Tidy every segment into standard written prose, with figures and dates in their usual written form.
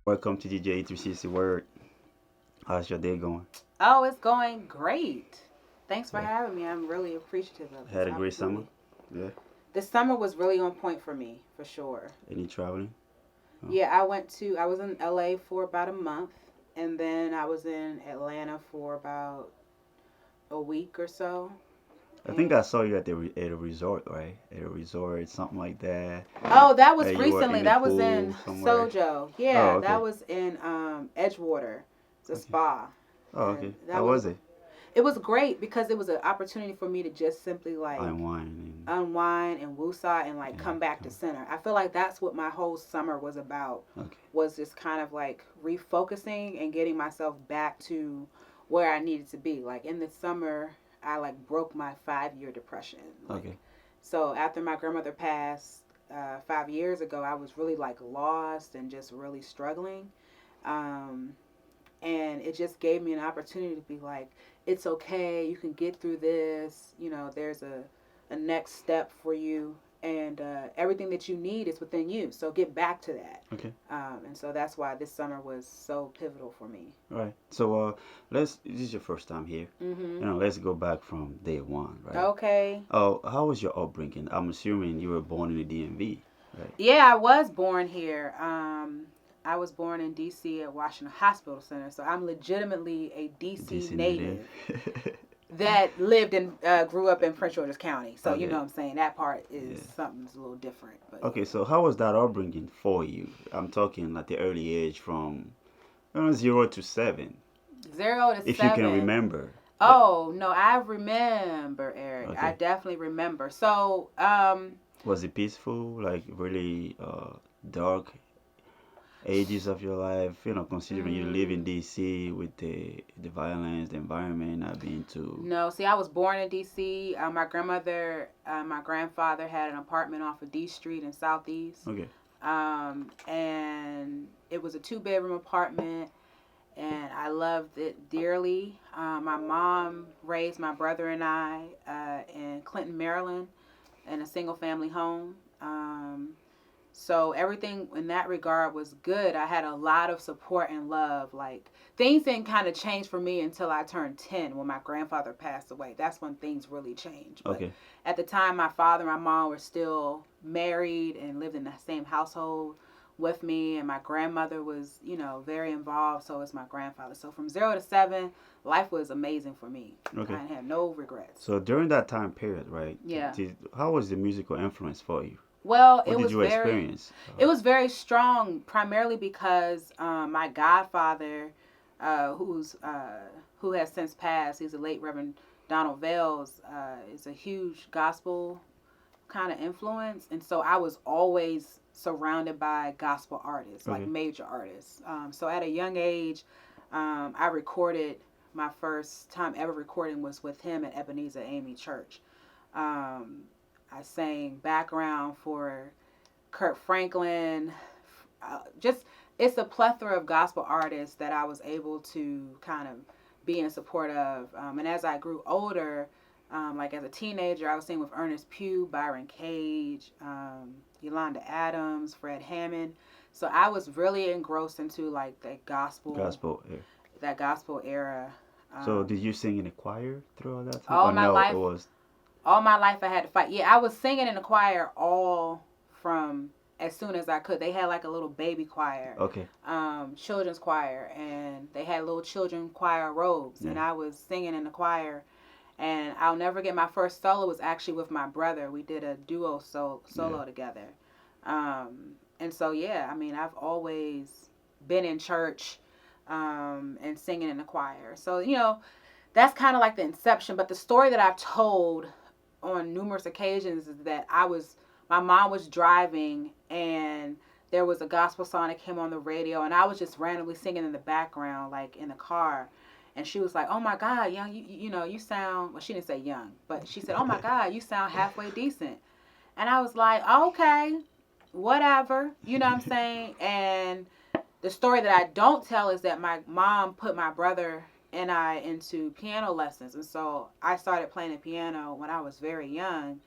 Welcome to DJ 360 Word. How's your day going? Oh, it's going great. Thanks for Yeah. having me. I'm really appreciative of this Had a great summer? opportunity. Yeah. This summer was really on point for me, for sure. Any traveling? Oh. Yeah, I was in LA for about a month, and then I was in Atlanta for about a week or so. I think I And saw you at a resort, right? At a resort, something like that. oh, that was You were recently. in the That was in pool somewhere. Sojo. Oh, Yeah, that okay. was in Edgewater. It's a Okay. spa. Oh, And okay. that How was was it? it was great because it was an opportunity for me to just simply like Unwinding. unwind and woosah and like Yeah. come back to center. I feel like that's what my whole summer was about, Okay. was just kind of like refocusing and getting myself back to where I needed to be. Like in the summer, I like broke my 5 year depression. Like Okay. so after my grandmother passed 5 years ago, I was really like lost and just really struggling. Um, and it just gave me an opportunity to be like, it's okay, you can get through this, there's a next step for you, and everything that you need is within you, so get back to that. Okay. And so that's why this summer was so pivotal for me. All right. So, let's. This is your first time here. Mm-hmm. Let's go back from day one, right? Okay. Oh, how was your upbringing? I'm assuming you were born in the DMV, right? Yeah, I was born here. I was born in DC at Washington Hospital Center, so I'm legitimately a DC DC native. native that lived and grew up in Prince George's County. So you know Okay. what I'm saying, that part is Yeah. something that's a little different. But Okay, yeah. so how was that upbringing for you? I'm talking at the early age from 0 to 7, if you can 0 to 7. remember. Like, Oh no, I remember, Eric. I okay, definitely remember. So was it peaceful? Like really dark ages of your life? Considering you live mm, in DC with the violence, the environment, not being too. no, see, I was born in DC. My grandfather had an apartment off of D Street in Southeast. Okay, And it was a 2 bedroom apartment, and I loved it dearly. My mom raised my brother and I in Clinton, Maryland, in a single family home. So everything in that regard was good. I had a lot of support and love. Like things didn't kind of change for me until I turned 10 when my grandfather passed away. That's when things really changed. But okay, at the time, my father and my mom were still married and lived in the same household with me, and my grandmother was, very involved. So was my grandfather. So from 0 to 7, life was amazing for me. okay. I had no regrets. So during that time period, right? Yeah. How was the musical influence for you? Well, What did you experience? it was very strong, primarily because my godfather, who has since passed, he's the late Reverend Donald Vales, is a huge gospel kind of influence, and so I was always surrounded by gospel artists, like Okay, major artists. So at a young age, I recorded. My first time ever recording was with him at Ebenezer AME Church. Um, I sang background for Kurt Franklin. Just it's a plethora of gospel artists that I was able to kind of be in support of. And as I grew older, like as a teenager, I was singing with Ernest Pugh, Byron Cage, Yolanda Adams, Fred Hammond. So I was really engrossed into like gospel. Yeah. that gospel era. So Um, did you sing in a choir throughout that time? all Or my no, it life, was all my life I had to fight. Yeah, I was singing in the choir all from as soon as I could. They had like a little baby choir, okay. children's choir, and they had little children choir robes, Yeah. and I was singing in the choir. And I'll never get my first solo was actually with my brother. We did a duo Yeah. solo together. And so yeah, I mean I've always been in church and singing in the choir. So that's kind of like the inception. But the story that I've told on numerous occasions is that my mom was driving, and there was a gospel song that came on the radio, and I was just randomly singing in the background, like in the car. And she was like, "Oh my God, young, you sound." Well, she didn't say young, but she said, "Oh my God, you sound halfway decent." And I was like, "Okay, whatever," you know what I'm saying? And the story that I don't tell is that my mom put my brother and I into piano lessons. And so I started playing the piano when I was very young.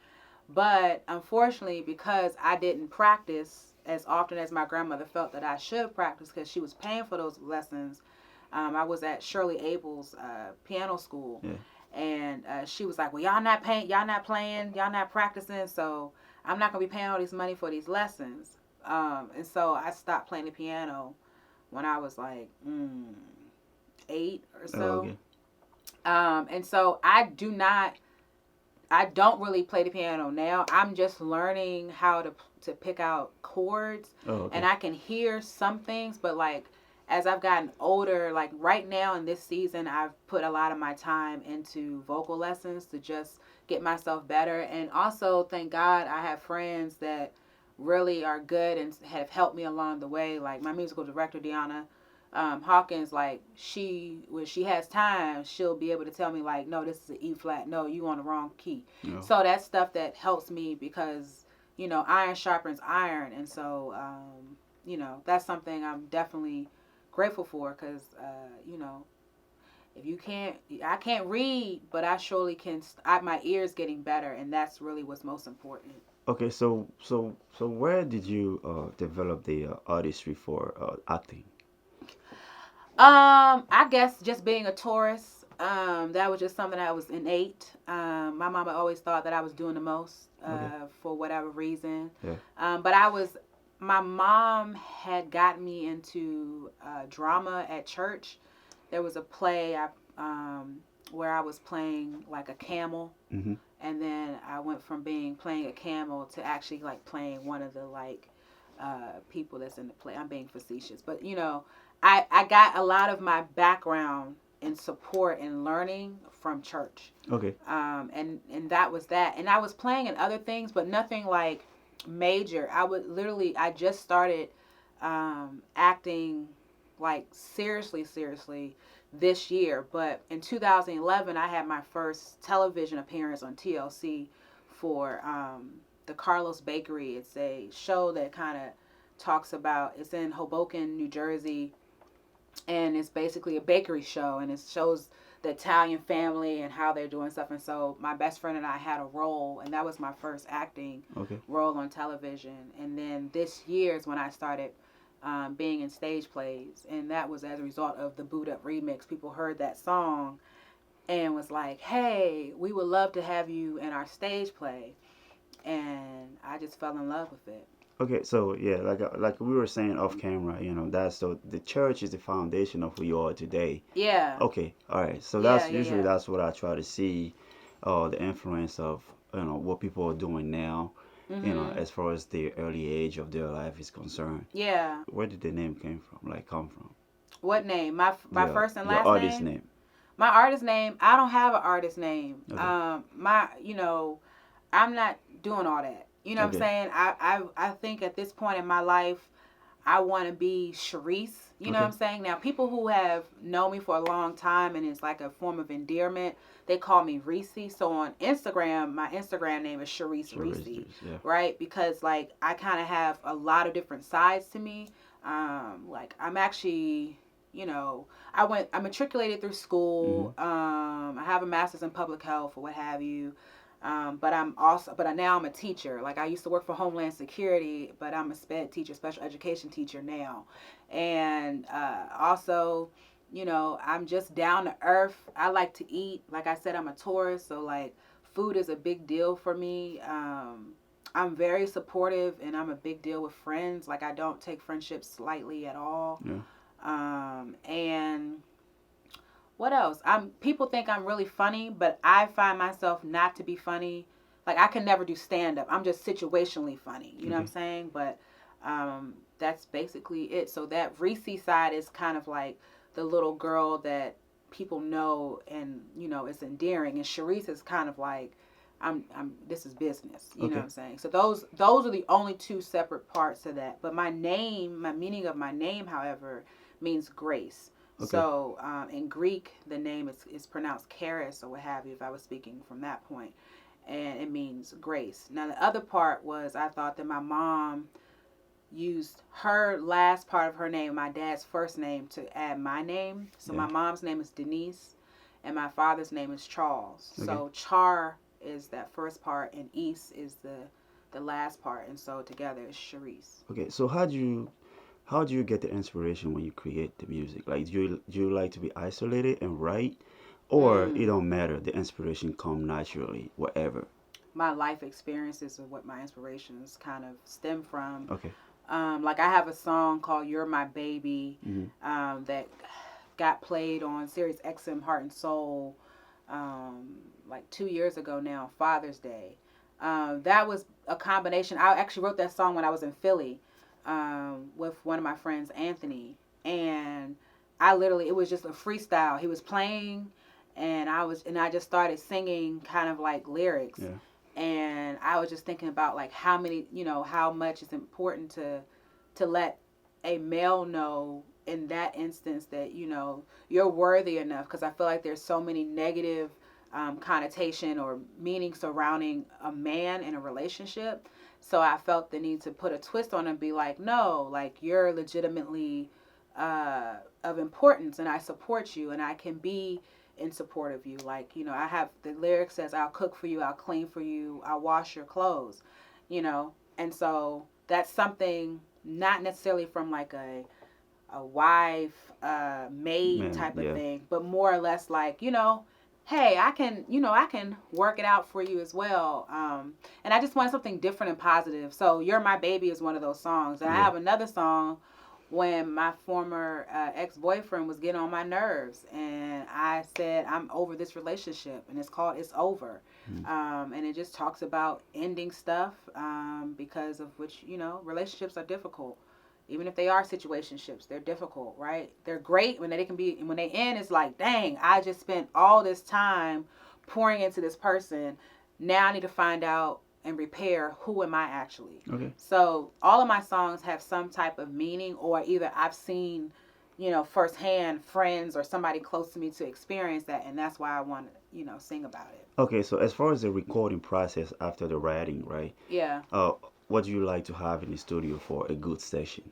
But unfortunately, because I didn't practice as often as my grandmother felt that I should practice because she was paying for those lessons. I was at Shirley Abel's piano school, and she was like, "Well, y'all not paying, y'all not playing, y'all not practicing, so I'm not gonna be paying all this money for these lessons." And so I stopped playing the piano when I was like 8 or so. Oh, okay. And so I don't really play the piano now. I'm just learning how to pick out chords. Oh, okay. And I can hear some things, but like as I've gotten older, like right now in this season, I've put a lot of my time into vocal lessons to just get myself better. And also, thank God, I have friends that really are good and have helped me along the way. Like my musical director, Deanna Hawkins, like when she has time, she'll be able to tell me like, no, this is an E flat. No, you on the wrong key. No. So that's stuff that helps me because, iron sharpens iron. And so, that's something I'm definitely grateful for because, if you I can't read, but I surely can. My ear's getting better, and that's really what's most important. Okay, so where did you develop the artistry for acting? I guess just being a tourist. That was just something that was innate. My mama always thought that I was doing the most for whatever reason. Yeah. But my mom had gotten me into drama at church. There was a play where I was playing like a camel. Mm-hmm. And then I went from playing a camel to actually like playing one of the people that's in the play. I'm being facetious, but I got a lot of my background and support and learning from church. Okay. And that was that. And I was playing in other things, but nothing like major. I just started acting like seriously this year. But in 2011, I had my first television appearance on TLC for the Carlos Bakery. It's a show that kind of talks about, it's in Hoboken, New Jersey, and it's basically a bakery show, and it shows the Italian family and how they're doing stuff. And so my best friend and I had a role, and that was my first acting role on television. And then this year is when I started being in stage plays, and that was as a result of the Boot Up remix. People heard that song and was like, "Hey, we would love to have you in our stage play," and I just fell in love with it. Okay, so yeah, like we were saying off camera, that's so the church is the foundation of who you are today. Yeah. Okay, all right. So that's usually that's what I try to see, the influence of what people are doing now, as far as the early age of their life is concerned. Yeah. Where did the name come from? What name? My first and last your artist name. My artist name. I don't have an artist name. Okay. I'm not doing all that. You know what I'm saying? I think at this point in my life, I want to be Sharice. You know what I'm saying? Now, people who have known me for a long time and it's like a form of endearment, they call me Reese. So on Instagram, my Instagram name is Sharice Reese, right? Because like I kind of have a lot of different sides to me. Like I'm actually, I matriculated through school. I have a master's in public health or what have you. But now I'm a teacher. Like I used to work for Homeland Security, but I'm a SPED teacher, special education teacher now. And also, I'm just down to earth. I like to eat. Like I said, I'm a tourist, so like food is a big deal for me. I'm very supportive, and I'm a big deal with friends. Like I don't take friendships lightly at all. Yeah. And what else? People think I'm really funny, but I find myself not to be funny. Like I can never do stand up. I'm just situationally funny. You know what I'm saying? But that's basically it. So that Reese side is kind of like the little girl that people know, and it's endearing. And Sharice is kind of like this is business. You know what I'm saying? So those are the only two separate parts of that. But my meaning of my name, however, means grace. Okay. So in Greek, the name is pronounced charis or what have you, if I was speaking from that point. And it means grace. Now, the other part was I thought that my mom used her last part of her name, my dad's first name, to add my name. So my mom's name is Denise, and my father's name is Charles. Okay. So Char is that first part, and East is the the last part, and so together it's Sharice. Okay, so how do you get the inspiration when you create the music? Like, do you like to be isolated and write, or it Mm, don't matter? The inspiration come naturally, whatever. my life experiences are what my inspirations kind of stem from. Okay. Like I have a song called "You're My Baby" Mm-hmm. that got played on Sirius XM Heart and Soul um, like 2 years ago now, Father's Day. That was a combination. I actually wrote that song when I was in Philly with one of my friends, Anthony, and I literally it was just a freestyle. He was playing, and I just started singing kind of like lyrics, Yeah. and I was just thinking about like how many, how much is important to let a male know in that instance that you're worthy enough, because I feel like there's so many negative connotation or meaning surrounding a man in a relationship. So I felt the need to put a twist on it and be like, no, like you're legitimately of importance, and I support you, and I can be in support of you. Like, I have the lyric says, I'll cook for you, I'll clean for you, I'll wash your clothes, and so that's something not necessarily from like a wife, maid Man, type of yeah. thing, but more or less like, hey, I can work it out for you as well. And I just want something different and positive. So "You're My Baby" is one of those songs. And I Yeah. have another song when my former ex-boyfriend was getting on my nerves, and I said, I'm over this relationship, and it's called "It's Over." Mm. And it just talks about ending stuff, because of which, relationships are difficult. Even if they are situationships, they're difficult, right? They're great when they can be. When they end, it's like, dang, I just spent all this time pouring into this person. Now I need to find out and repair, who am I actually. Okay. So all of my songs have some type of meaning, or either I've seen, firsthand friends or somebody close to me to experience that, and that's why I want to, sing about it. Okay. So as far as the recording process after the writing, right? Yeah. Uh, what do you like to have in the studio for a good session?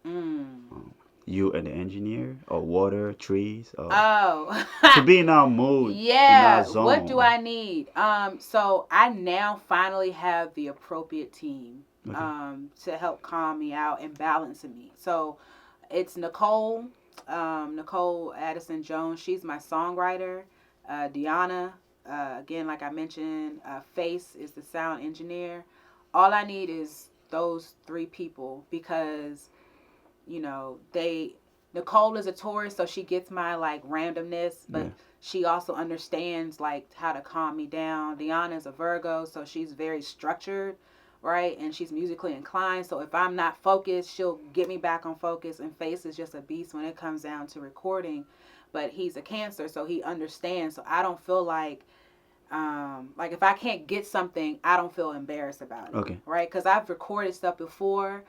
Mm. Um, you and the engineer, or water, trees, Oh. to be in our mood, in our Yeah. What do zone. I need? So I now finally have the appropriate team Okay. to help calm me out and balance me. So it's Nicole Addison Jones. She's my songwriter. Deanna, again, like I mentioned, Face is the sound engineer. All I need is those three people, because they Nicole is a Taurus, so she gets my like randomness, Yeah. but she also understands like how to calm me down. Deanna is a Virgo, so she's very structured, right? And she's musically inclined. So if I'm not focused, she'll get me back on focus. And Face is just a beast when it comes down to recording. But he's a Cancer, so he understands. So I don't feel like if I can't get something, I don't feel embarrassed about it, Okay. right? Because I've recorded stuff before,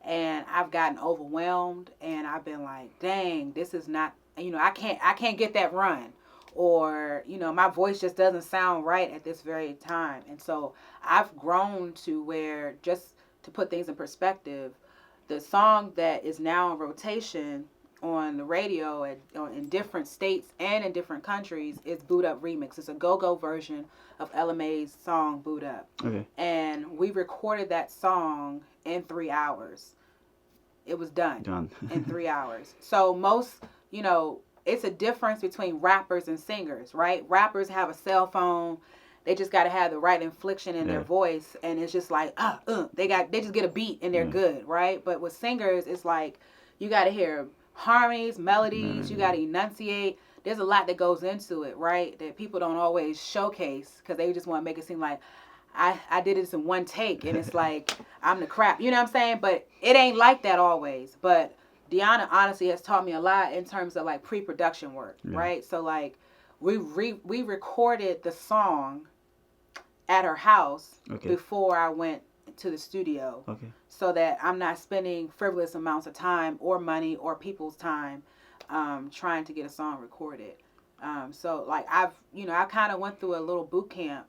and I've gotten overwhelmed, and I've been like, dang, this is not, I can't get that run, or my voice just doesn't sound right at this very time. And so I've grown to where, just to put things in perspective, the song that is now in rotation on the radio in different states and in different countries is Boot Up Remix. It's a go-go version of Ella Mae's song Boot Up. Okay. And we recorded that song in 3 hours. It was done Done. in 3 hours. So most, it's a difference between rappers and singers, right? Rappers have a cell phone. They just got to have the right inflection in their Yeah. voice, and it's just like, they just get a beat and they're Yeah. good, right? But with singers, it's like you got to hear harmonies, melodies. You got Man, to enunciate. There's a lot that goes into it, right? That people don't always showcase, because they just want to make it seem like I did this in one take, and it's like I'm the crap. You know what I'm saying? But it ain't like that always. But Deanna honestly has taught me a lot in terms of like pre-production work, yeah. right? So like we recorded the song at her house Okay. before I went to the studio, Okay. so that I'm not spending frivolous amounts of time or money or people's time trying to get a song recorded. So like I kind of went through a little boot camp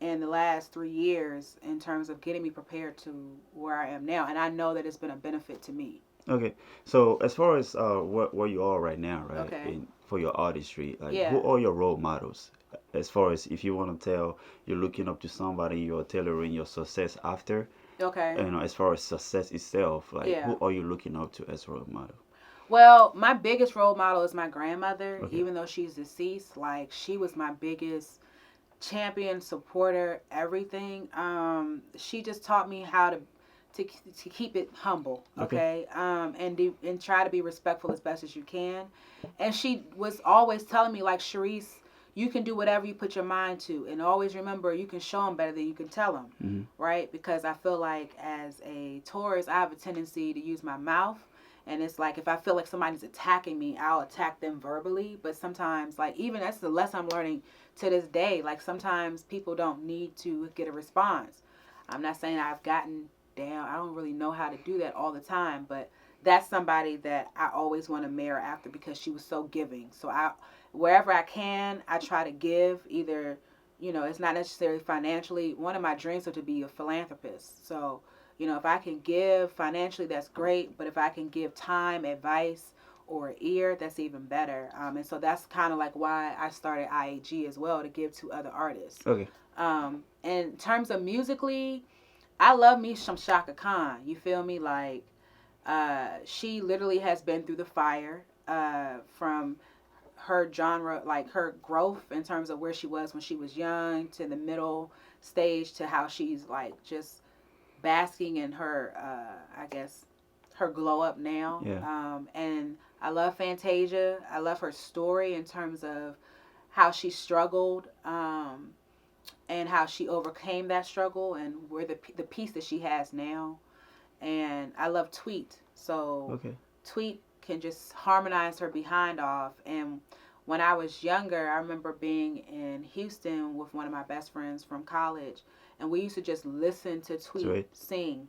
in the last 3 years in terms of getting me prepared to where I am now, and I know that it's been a benefit to me. Okay. So as far as where you are right now, right, Okay. in for your artistry, like, who Yeah. are your role models as far as if you want to tell you're looking up to somebody, you're tailoring your success after. Okay. As far as success itself, like Yeah. who are you looking up to as a role model? Well, my biggest role model is my grandmother, Okay. even though she's deceased. Like, she was my biggest champion, supporter, everything. She just taught me how to keep it humble, Okay. okay, and try to be respectful as best as you can. And she was always telling me, like, Sharice, you can do whatever you put your mind to, and always remember you can show them better than you can tell them, Mm-hmm. right? Because I feel like as a Taurus, I have a tendency to use my mouth. And it's like if I feel like somebody's attacking me, I'll attack them verbally. But sometimes, like, even that's the lesson I'm learning to this day. Like, sometimes people don't need to get a response. I'm not saying I've gotten down. I don't really know how to do that all the time, but that's somebody that I always want to mirror after because she was so giving. So wherever I can, I try to give. Either, it's not necessarily financially. One of my dreams was to be a philanthropist. So, if I can give financially, that's great. But if I can give time, advice, or ear, that's even better. And so that's kind of like why I started IAG as well, to give to other artists. Okay. In terms of musically, I love me some Shaka Khan. You feel me? Like, she literally has been through the fire from her genre, like her growth in terms of where she was when she was young to the middle stage to how she's like just basking in her, I guess, her glow up now. Yeah. And I love Fantasia. I love her story in terms of how she struggled, and how she overcame that struggle and where the peace that she has now. And I love Tweet. So Okay. Tweet can just harmonize her behind off. And when I was younger, I remember being in Houston with one of my best friends from college, and we used to just listen to Tweet Sweet. sing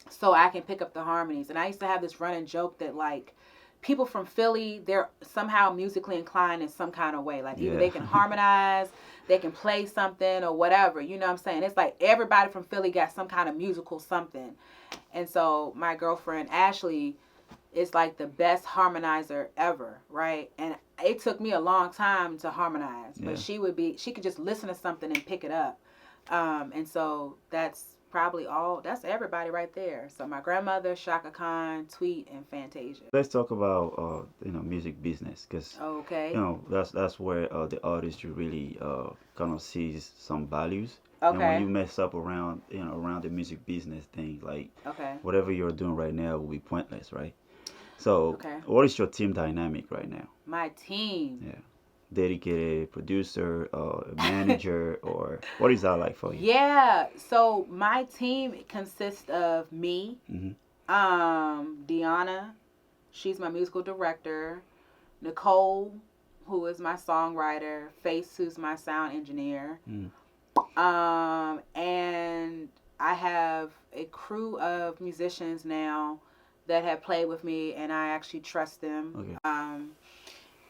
so I can pick up the harmonies. And I used to have this running joke that, like, people from Philly, they're somehow musically inclined in some kind of way. Like, either they can harmonize, they can play something, or whatever. You know what I'm saying? It's like everybody from Philly got some kind of musical something. And so my girlfriend Ashley is like the best harmonizer ever, right? And it took me a long time to harmonize, but she could just listen to something and pick it up. And so that's probably that's everybody right there. So my grandmother, Shaka Khan, Tweet, and Fantasia. Let's talk about music business, because Okay. that's where the artist really kind of sees some values. And when Okay. you mess up around around the music business thing, like Okay. whatever you're doing right now will be pointless, right? So Okay. what is your team dynamic right now? My team. Yeah. Dedicated producer, manager, or what is that like for you? Yeah. So my team consists of me, Mm-hmm. Deanna, she's my musical director, Nicole, who is my songwriter, Face, who's my sound engineer. Mm. And I have a crew of musicians now that have played with me, and I actually trust them. Okay.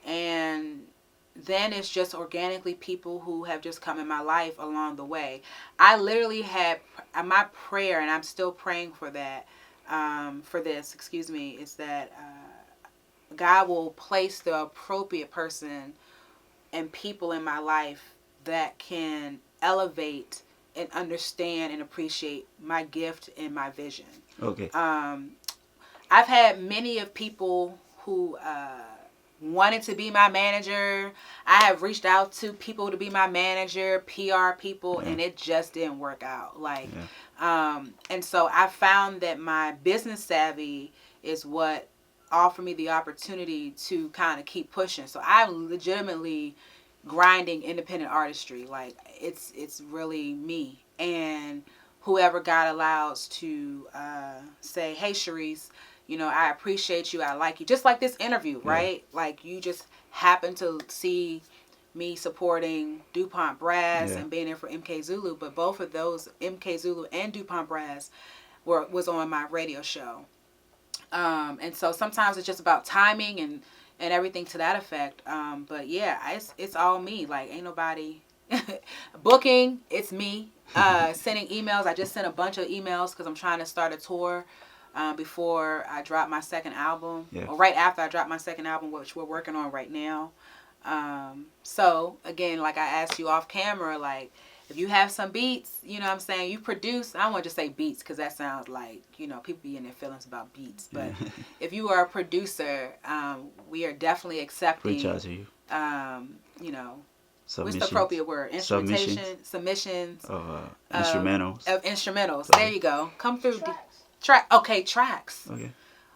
And then it's just organically people who have just come in my life along the way. I literally had my prayer, and I'm still praying for that, is that God will place the appropriate person and people in my life that can elevate and understand and appreciate my gift and my vision. Okay. I've had many of people who wanted to be my manager. I have reached out to people to be my manager, PR people, and it just didn't work out. And so I found that my business savvy is what offered me the opportunity to kind of keep pushing. So I'm legitimately grinding independent artistry. Like, it's really me. And whoever God allows to say, hey, Sharice, I appreciate you. I like you. Just like this interview, right? Like, you just happen to see me supporting DuPont Brass and being there for MK Zulu. But both of those, MK Zulu and DuPont Brass, was on my radio show. And so sometimes it's just about timing and everything to that effect. But yeah, it's all me. Like, ain't nobody booking. It's me. Sending emails. I just sent a bunch of emails because I'm trying to start a tour before I drop my second album, or right after I drop my second album, which we're working on right now. So again, like I asked you off camera, like if you have some beats, you know what I'm saying, you produce, I don't want to just say beats because that sounds like, you know, people be in their feelings about beats. But Yeah. if you are a producer, we are definitely Reach accepting, out to you. you know, what's the Submissions. appropriate word? Submissions. Instrumentation, submissions Instrumentals. of instrumentals. Okay. There you go. Come through. Okay, tracks. Okay.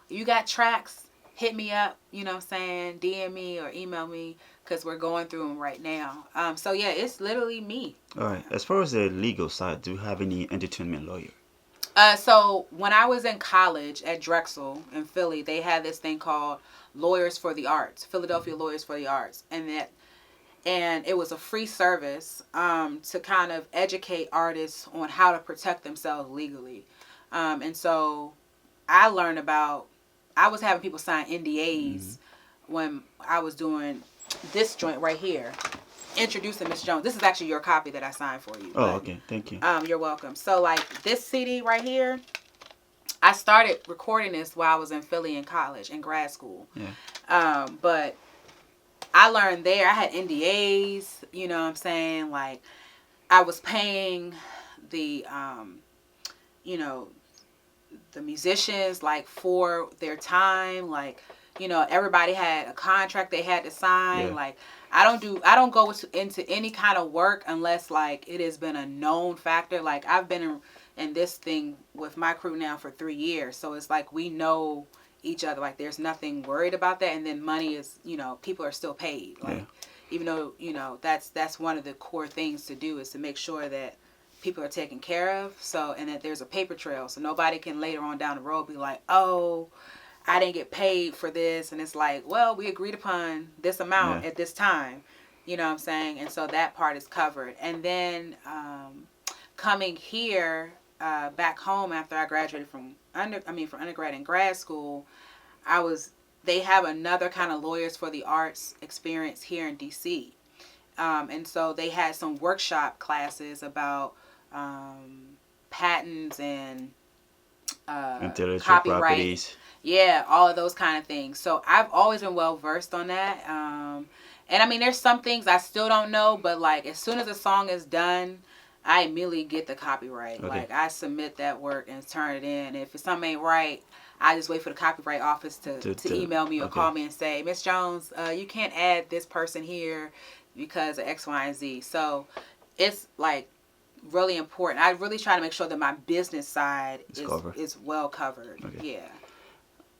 You got tracks, hit me up, you know what I'm saying, DM me or email me because we're going through them right now. So yeah, it's literally me. All right. As far as the legal side, do you have any entertainment lawyer? So when I was in college at Drexel in Philly, they had this thing called Lawyers for the Arts, Philadelphia Lawyers for the Arts, and it was a free service to kind of educate artists on how to protect themselves legally. And so I learned about, I was having people sign NDAs when I was doing this joint right here, introducing Miss Jones. This is actually your copy that I signed for you. Oh, okay. Thank you. You're welcome. So like this CD right here, I started recording this while I was in Philly in college, in grad school. Yeah. But I learned there, I had NDAs, you know what I'm saying? Like I was paying the, you know, the musicians like for their time, like, you know, everybody had a contract they had to sign. Yeah. Like I don't go into any kind of work unless like it has been a known factor. Like I've been in this thing with my crew now for 3 years, so it's like we know each other, like there's nothing worried about that. And then money is, you know, people are still paid, like even though, you know, that's one of the core things to do is to make sure that people are taken care of, so, and that there's a paper trail, so nobody can later on down the road be like, oh, I didn't get paid for this. And it's like, well, we agreed upon this amount at this time, you know what I'm saying? And so that part is covered. And then coming here back home after I graduated from undergrad and grad school, they have another kind of Lawyers for the Arts experience here in DC. And so they had some workshop classes about patents and intellectual copyright. properties. Yeah, all of those kind of things. So I've always been well versed on that. And I mean, there's some things I still don't know, but like as soon as a song is done, I immediately get the copyright. Okay. Like I submit that work and turn it in. If something ain't right, I just wait for the copyright office to email me or call me and say, Miss Jones, you can't add this person here because of X, Y, and Z. So it's like really important. I really try to make sure that my business side is well covered. Okay. Yeah.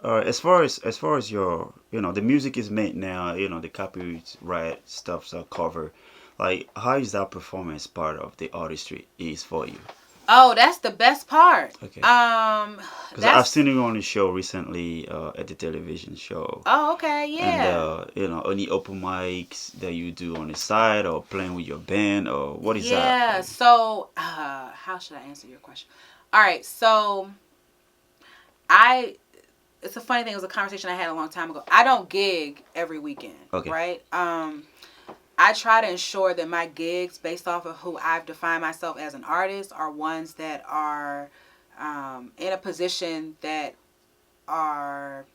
As far as your, you know, the music is made now, you know, the copyright stuffs are covered. Like, how is that performance part of the artistry is for you? Oh, that's the best part. Okay. Because I've seen you on the show recently at the television show. Oh, okay, yeah. And you know, any open mics that you do on the side or playing with your band or what is that? Yeah. So, how should I answer your question? All right. So, it's a funny thing. It was a conversation I had a long time ago. I don't gig every weekend. Okay. Right. I try to ensure that my gigs, based off of who I've defined myself as an artist, are ones that are in a position that are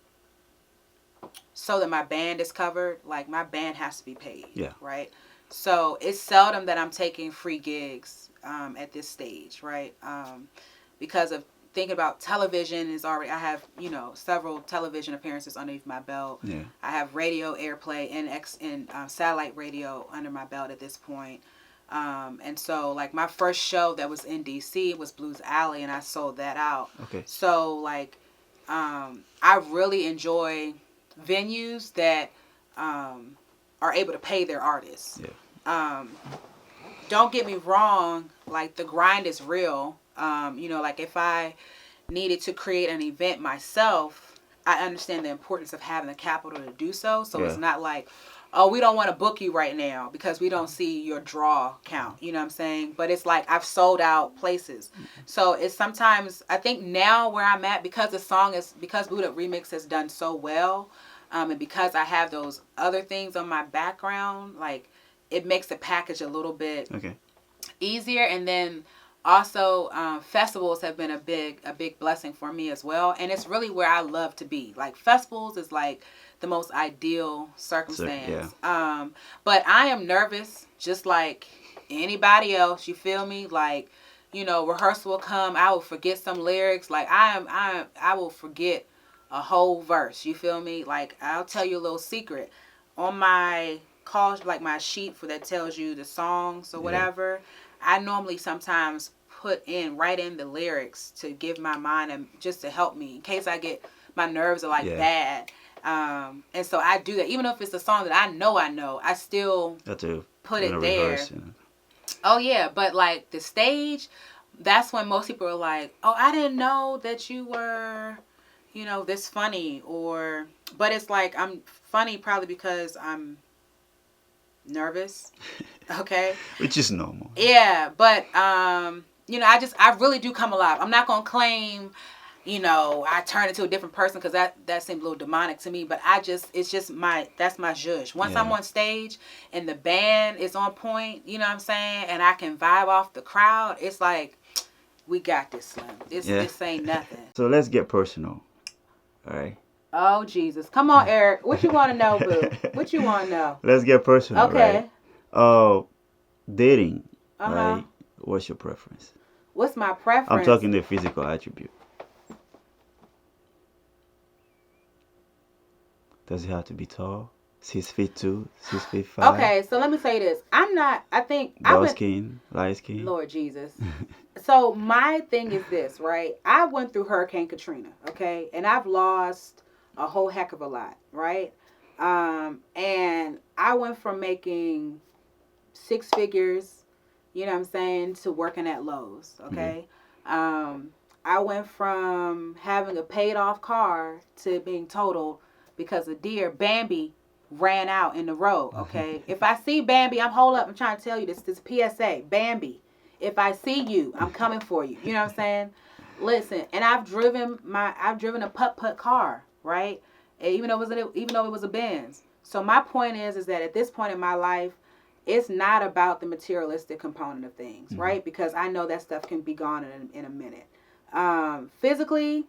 so that my band is covered. Like my band has to be paid. Yeah. Right. So it's seldom that I'm taking free gigs at this stage, right? Because of thinking about television is already, I have, you know, several television appearances underneath my belt. Yeah. I have radio airplay and satellite radio under my belt at this point. And so like my first show that was in DC was Blues Alley, and I sold that out. Okay. So like I really enjoy venues that are able to pay their artists. Yeah. Don't get me wrong, like the grind is real. You know, like if I needed to create an event myself, I understand the importance of having the capital to do so. So it's not like, oh, we don't want to book you right now because we don't see your draw count. You know what I'm saying? But it's like I've sold out places. So it's sometimes, I think now where I'm at, because Boot Up Remix has done so well, and because I have those other things on my background, like it makes the package a little bit easier. And then Also, festivals have been a big blessing for me as well, and it's really where I love to be. Like festivals is like the most ideal So yeah, circumstance. But I am nervous, just like anybody else. You feel me? Like, rehearsal will come. I will forget some lyrics. Like I will forget a whole verse. You feel me? Like I'll tell you a little secret on my call, like my sheet for that tells you the songs or yeah, whatever. I normally sometimes write in the lyrics to give my mind and just to help me in case I get my nerves are like yeah. bad. And so I do that. Even if it's a song that I know, I still Got to put kind it of there. rehearse. You know. Oh yeah, but like the stage, that's when most people are like, "Oh, I didn't know that you were, this funny." Or, but it's like I'm funny probably because I'm nervous. Okay. Which is normal. Yeah, but I really do come alive. I'm not gonna claim, I turn into a different person because that seems a little demonic to me. But it's just that's my judge. Once I'm Yeah. on stage and the band is on point, you know what I'm saying, and I can vibe off the crowd, it's like we got this, Slim. Yeah. This ain't nothing. So let's get personal. All right. Oh Jesus, come on, Eric. What you want to know, boo? What you want to know? Let's get personal, right? Okay. Uh, dating, Uh huh. right? What's your preference? What's my I'm preference? talking the physical attribute. Does it have to be tall? 6 feet 2, 6 feet 5, Okay, so let me say this. I'm not. I think I've dark been. skin, light skin. Lord Jesus. So my thing is this, right? I went through Hurricane Katrina, okay, and I've lost a whole heck of a lot, right? And I went from making six figures, you know what I'm saying, to working at Lowe's, Okay. okay. Um, I went from having a paid off car to being totaled because a deer, Bambi, ran out in the road, okay. If I see Bambi, hold up, I'm trying to tell you this PSA, Bambi. If I see you, I'm coming for you. You know what I'm saying? Listen, and I've driven a putt car, right? And even though it was a Benz. So my point is that at this point in my life, it's not about the materialistic component of things, Mhm. right? Because I know that stuff can be gone in a minute. Physically,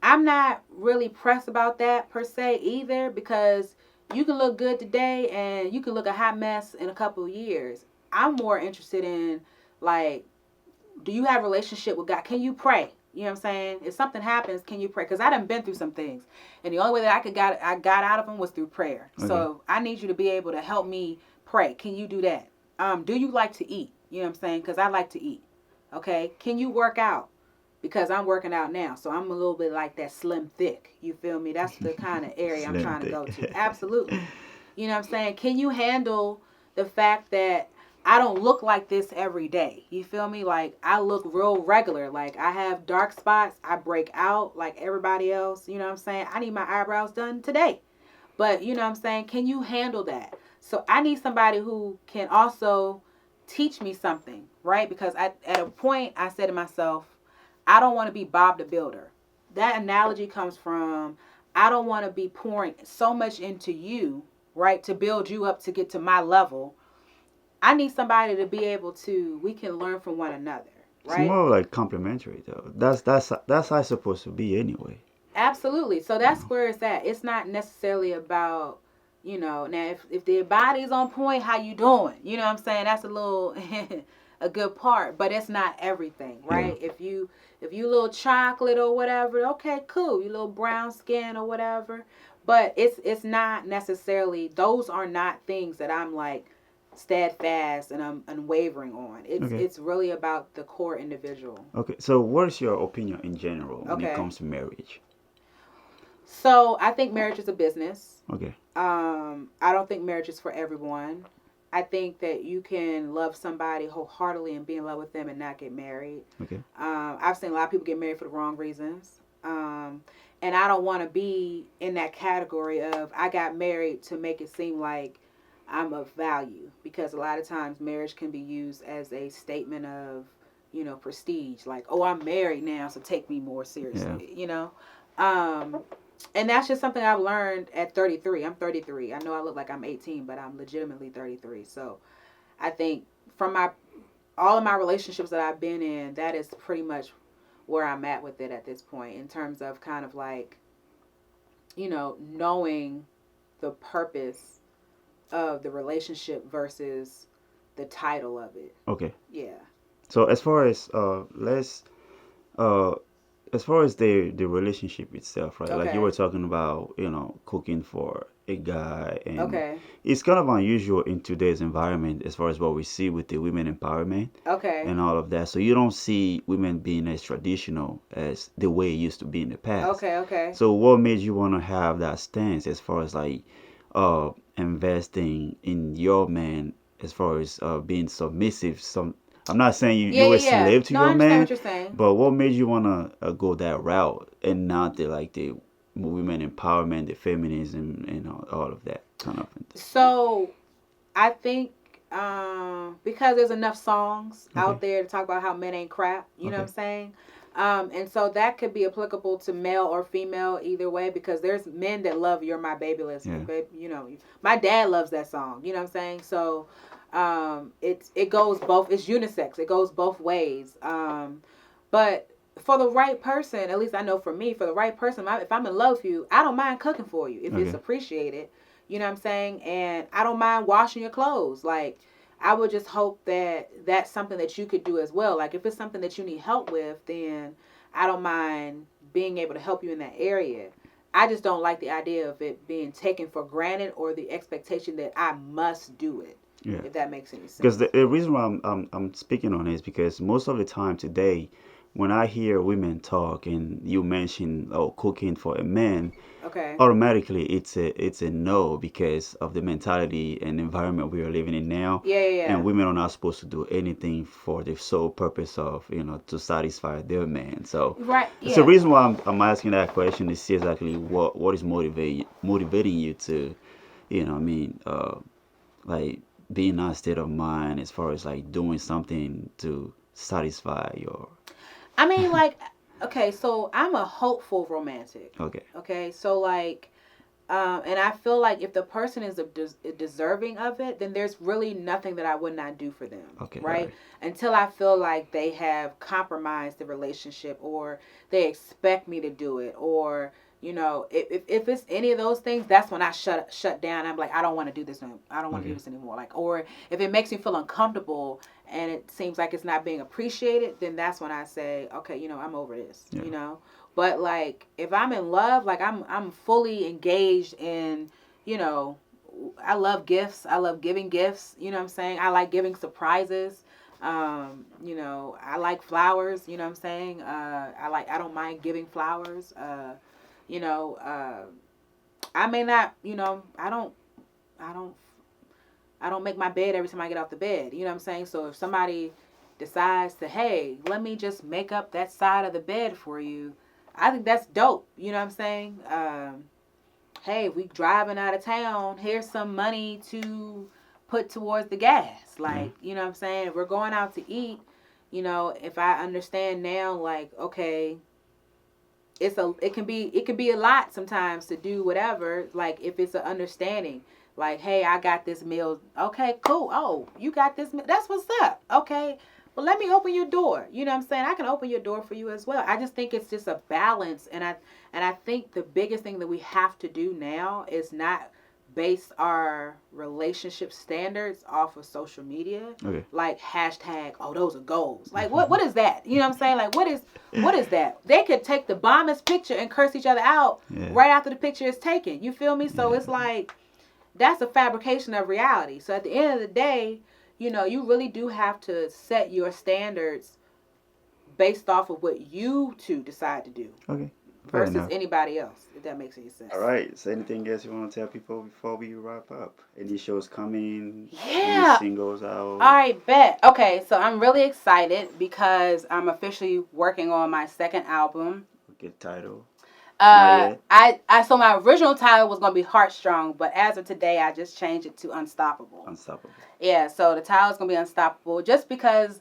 I'm not really pressed about that per se either, because you can look good today and you can look a hot mess in a couple of years. I'm more interested in, like, do you have a relationship with God? Can you pray? You know what I'm saying? If something happens, can you pray? Because I done been through some things, and the only way that I got out of them was through prayer. Okay. So I need you to be able to help me pray. Can you do that? Do you like to eat? You know what I'm saying? Because I like to eat. Okay. Can you work out? Because I'm working out now, so I'm a little bit like that slim thick. You feel me? That's the kind of area I'm Slim trying to go to. thick. Absolutely. You know what I'm saying? Can you handle the fact that I don't look like this every day? You feel me? Like, I look real regular. Like, I have dark spots. I break out like everybody else. You know what I'm saying? I need my eyebrows done today. But, you know what I'm saying? Can you handle that? So I need somebody who can also teach me something, right? Because at a point, I said to myself, I don't want to be Bob the Builder. That analogy comes from, I don't want to be pouring so much into you, right, to build you up to get to my level. I need somebody to be able to, we can learn from one another, It's right? more like complimentary though. That's how it's supposed to be anyway. Absolutely. So You that's know. where it's at. It's not necessarily about, now if their body's on point, how you doing? You know what I'm saying? That's a little a good part, but it's not everything, Yeah. right? If you a little chocolate or whatever, okay, cool. You little brown skin or whatever. But it's not necessarily, those are not things that I'm like steadfast and I'm unwavering on. It's Okay. it's really about the core individual. Okay. So, what is your opinion in general when it Okay. comes to marriage? So I think marriage is a business. Okay. I don't think marriage is for everyone. I think that you can love somebody wholeheartedly and be in love with them and not get married. Okay. I've seen a lot of people get married for the wrong reasons. And I don't want to be in that category of I got married to make it seem like I'm of value, because a lot of times marriage can be used as a statement of, prestige. Like, oh, I'm married now, so take me more Yeah. seriously. Um, and that's just something I've learned at 33. I'm 33. I know I look like I'm 18, but I'm legitimately 33. So I think from my all of my relationships that I've been in, that is pretty much where I'm at with it at this point, in terms of kind of like, knowing the purpose of the relationship versus the title of it. Okay. Yeah. So as far as let's uh as far as the relationship itself, right? Like you were Okay. talking about, cooking for a guy, and Okay. it's kind of unusual in today's environment as far as what we see with the women empowerment Okay. and all of that. So you don't see women being as traditional as the way it used to be in the past. Okay. Okay. So what made you want to have that stance as far as like investing in your man as far as being submissive? I'm not saying Yeah. you were Yeah. a Yeah. slave to No, I your understand man, what you're saying. but what made you want to go that route and not the women empowerment, the feminism, and all of that kind of thing? So I think because there's enough songs Okay. out there to talk about how men ain't crap, you know what Okay. I'm saying? And so that could be applicable to male or female either way, because there's men that love "You're My Baby." Yeah. Listen, my dad loves that song. You know what I'm saying? So it goes both. It's unisex. It goes both ways. But for the right person, at least I know for me, for the right person, if I'm in love with you, I don't mind cooking for you if it's Okay. appreciated. You know what I'm saying? And I don't mind washing your clothes. Like, I would just hope that that's something that you could do as well. Like, if it's something that you need help with, then I don't mind being able to help you in that area. I just don't like the idea of it being taken for granted, or the expectation that I must do it, Yeah. if that makes any Because sense. the reason why I'm speaking on it is because most of the time today, when I hear women talk and you mention, oh, cooking for a man, Okay. automatically it's a no, because of the mentality and environment we are living in now. Yeah, yeah, And yeah. women are not supposed to do anything for the sole purpose of, to satisfy their man. So Right, it's the yeah. reason why I'm asking that question, to see exactly what is motivating you to, I mean, like being in that state of mind as far as like doing something to satisfy your. I mean, like, okay, so I'm a hopeful romantic. Okay. Okay, so like, and I feel like if the person is deserving of it, then there's really nothing that I would not do for them, Okay. All right? right. Until I feel like they have compromised the relationship, or they expect me to do it, or if it's any of those things, that's when I shut down. I'm like, I don't want to do this. I don't want to do Okay. this anymore. Like, or if it makes me feel uncomfortable and it seems like it's not being appreciated, then that's when I say, okay, I'm over this. Yeah. But like, if I'm in love, like I'm fully engaged in, you know, I love gifts. I love giving gifts. You know what I'm saying? I like giving surprises. I like flowers. You know what I'm saying? I don't mind giving flowers. You know, uh, I may not. I don't. I don't make my bed every time I get off the bed. You know what I'm saying? So if somebody decides to, hey, let me just make up that side of the bed for you, I think that's dope. You know what I'm saying? Hey, we driving out of town. Here's some money to put towards the gas. Yeah. Like, you know what I'm saying? If we're going out to eat, if I understand now, like, okay, it can be a lot sometimes to do whatever. Like, if it's an understanding, like, hey, I got this meal. Okay, cool. Oh, you got this meal. That's what's up. Okay, well, let me open your door. You know what I'm saying? I can open your door for you as well. I just think it's just a balance. And I think the biggest thing that we have to do now is not base our relationship standards off of social media, Okay. like hashtag, oh, those are goals. Like, what is that? You know what I'm saying? Like, what is that? They could take the bombest picture and curse each other out Yeah. right after the picture is taken. You feel me? So Yeah. it's like, that's a fabrication of reality. So at the end of the day, you really do have to set your standards based off of what you two decide to do Okay. Fair versus enough. anybody else, if that makes any sense. All right. So anything else you want to tell people before we wrap up? Any shows coming? Any Yeah. singles out? All right, bet. Okay, so I'm really excited because I'm officially working on my second album. Okay. Title. Not yet. So my original title was gonna be Heartstrong, but as of today, I just changed it to Unstoppable. Unstoppable. Yeah, so the title is gonna be Unstoppable, just because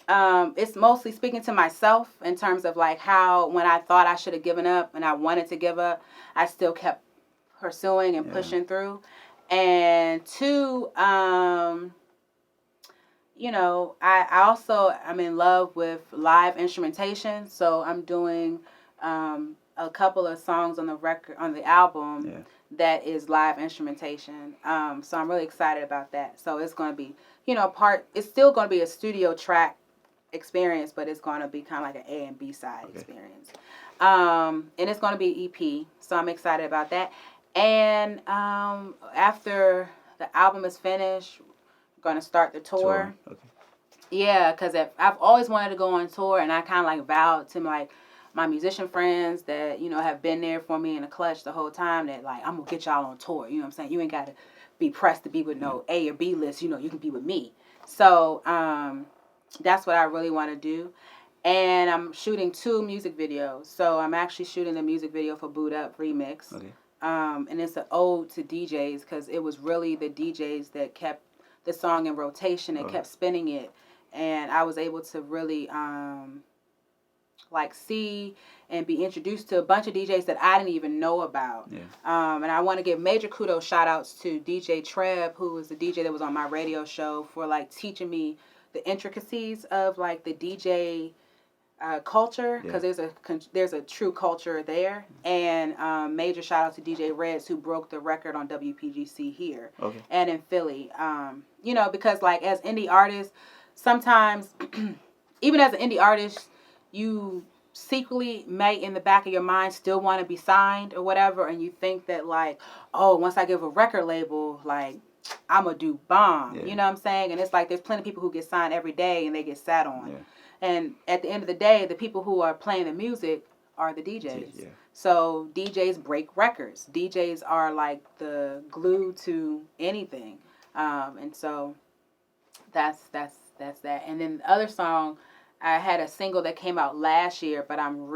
it's mostly speaking to myself in terms of like how when I thought I should have given up and I wanted to give up, I still kept pursuing and Yeah. pushing through. And two, I'm in love with live instrumentation, so I'm doing a couple of songs on the record on the album Yeah. that is live instrumentation. So I'm really excited about that. So it's going to be, it's still going to be a studio track experience, but it's going to be kind of like an A and B side Okay. experience. And it's going to be EP, so I'm excited about that. And after the album is finished, we're going to start the tour. Okay. Yeah, because I've always wanted to go on tour, and I kind of like vowed to like my musician friends that have been there for me in the clutch the whole time, that like I'm gonna get y'all on tour. You know what I'm saying? You ain't gotta be pressed to be with no A or B list. You can be with me. So that's what I really want to do. And I'm shooting 2 music videos. So I'm actually shooting the music video for Boot Up Remix. Okay. And it's an ode to DJs, because it was really the DJs that kept the song in rotation and kept spinning it. And I was able to really like see and be introduced to a bunch of DJs that I didn't even know about. Yeah. And I want to give major kudos, shout outs to DJ Treb, who was the DJ that was on my radio show, for like teaching me the intricacies of like the DJ culture, because there's a true culture there. And major shout out to DJ Reds, who broke the record on WPGC here and in Philly. Because like as indie artists, sometimes even as an indie artist, you secretly may in the back of your mind still want to be signed or whatever, and you think that like, oh, once I give a record label, like I'm gonna do bomb. You know what I'm saying? And it's like there's plenty of people who get signed every day and they get sat on. And at the end of the day, the people who are playing the music are the DJs. So DJs break records. DJs are like the glue to anything. And so that's that. And then the other song, I had a single that came out last year, but I'm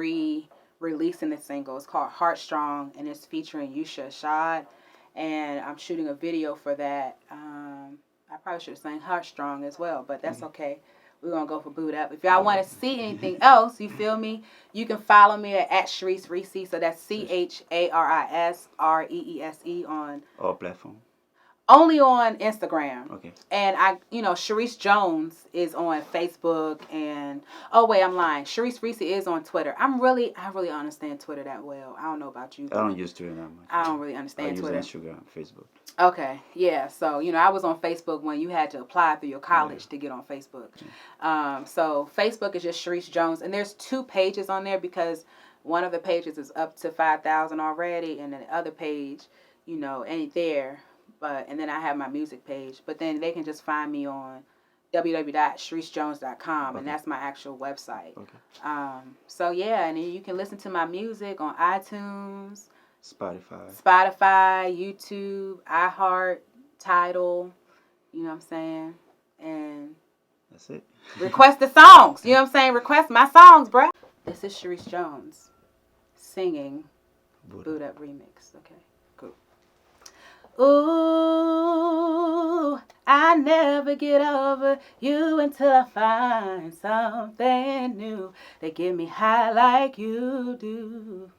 releasing the single. It's called Heartstrong, and it's featuring Yusha Ashad. And I'm shooting a video for that. I probably should have sang Heartstrong as well, but that's okay. We're going to go for Boot Up. If y'all want to see anything else, you feel me, you can follow me at Sharice Reese. So that's CHARISREESE on all platforms. Only on Instagram. Okay. And Sharice Jones is on Facebook, and oh wait, I'm lying. Sharice Reese is on Twitter. I really understand Twitter that well. I don't know about you. I don't use Twitter that much. I don't really understand Twitter. I use Instagram, Facebook. Okay, yeah. So I was on Facebook when you had to apply through your college to get on Facebook. So Facebook is just Sharice Jones, and there's 2 pages on there because one of the pages is up to 5,000 already, and then the other page, ain't there. And then I have my music page. But then they can just find me on www.sharicejones.com, and that's my actual website. So yeah, and then you can listen to my music on iTunes, Spotify, YouTube, iHeart, Tidal. You know what I'm saying? And that's it. Request the songs. You know what I'm saying? Request my songs, bruh. This is Sharice Jones singing Boot Up Remix. Okay. Ooh, I never get over you until I find something new that get me high like you do.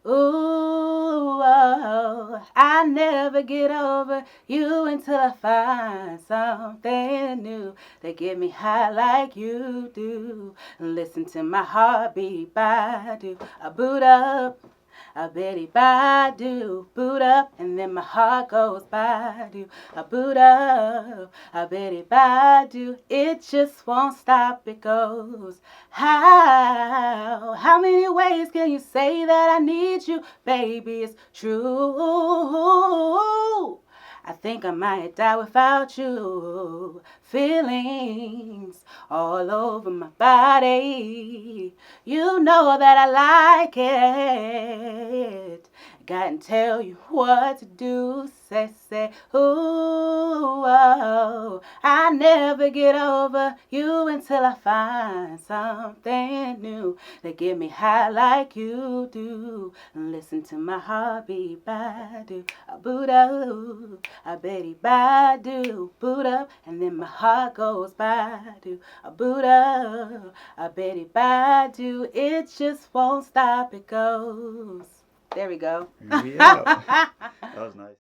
Ooh, oh, I never get over you until I find something new that get me high like you do. Listen to my heartbeat, ba-do, I boot up. A bitty ba-do, boot up, and then my heart goes ba-do, a boot up, a bitty ba-do, it just won't stop, it goes. How many ways can you say that I need you, baby, it's true. I think I might die without you. Feelings all over my body. You know that I like it. Gotta tell you what to do. Say, ooh, oh. I never get over you until I find something new that get me high like you do. Listen to my heartbeat, ba-do, a boot up, a bitty ba-do, boot up, and then my heart goes ba-do, a boot up, a bitty ba-do, it just won't stop, it goes. There we go. Yeah. That was nice.